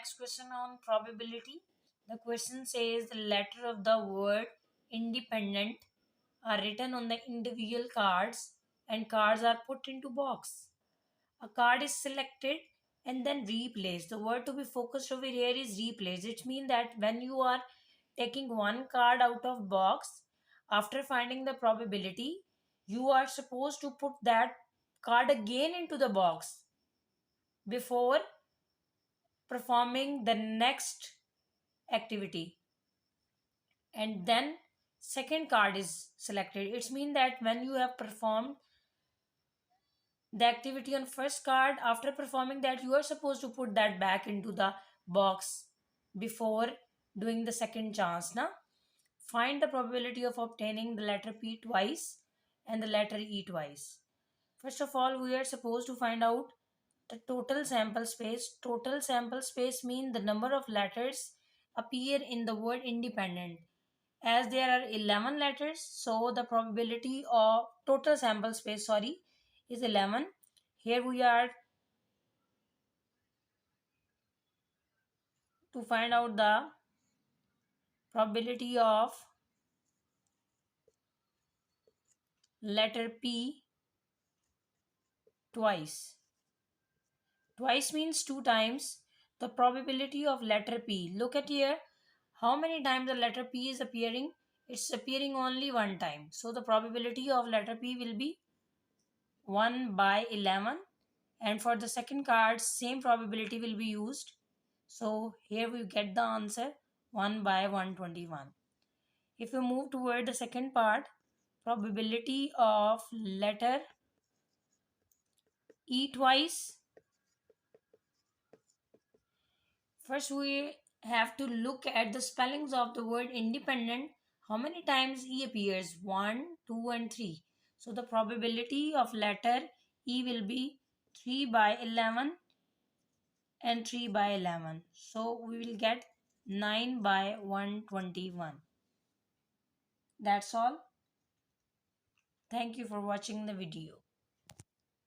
next question on probability. The question says the letter of the word independent are written on the individual cards and cards are put into box. A card is selected and then replaced. The word to be focused over here is replaced. It means that when you are taking one card out of box, after finding the probability, you are supposed to put that card again into the box before performing the next activity, and then second card is selected. It means that when you have performed the activity on first card, after performing that you are supposed to put that back into the box before doing the second chance. Now find the probability of obtaining the letter P twice and the letter E twice. First of all, we are supposed to find out the total sample space. Total sample space means the number of letters appear in the word independent. As there are 11 letters, so the probability of total sample space, is 11. Here we are to find out the probability of letter P twice. Twice means two times. The probability of letter P. Look at here. How many times the letter P is appearing? It's appearing only one time. So the probability of letter P will be 1 by 11. And for the second card, same probability will be used. So here we get the answer 1 by 121. If we move toward the second part, probability of letter E twice. First, we have to look at the spellings of the word independent. How many times E appears? 1, 2, and 3. So the probability of letter E will be 3 by 11 and 3 by 11. So we will get 9 by 121. That's all. Thank you for watching the video.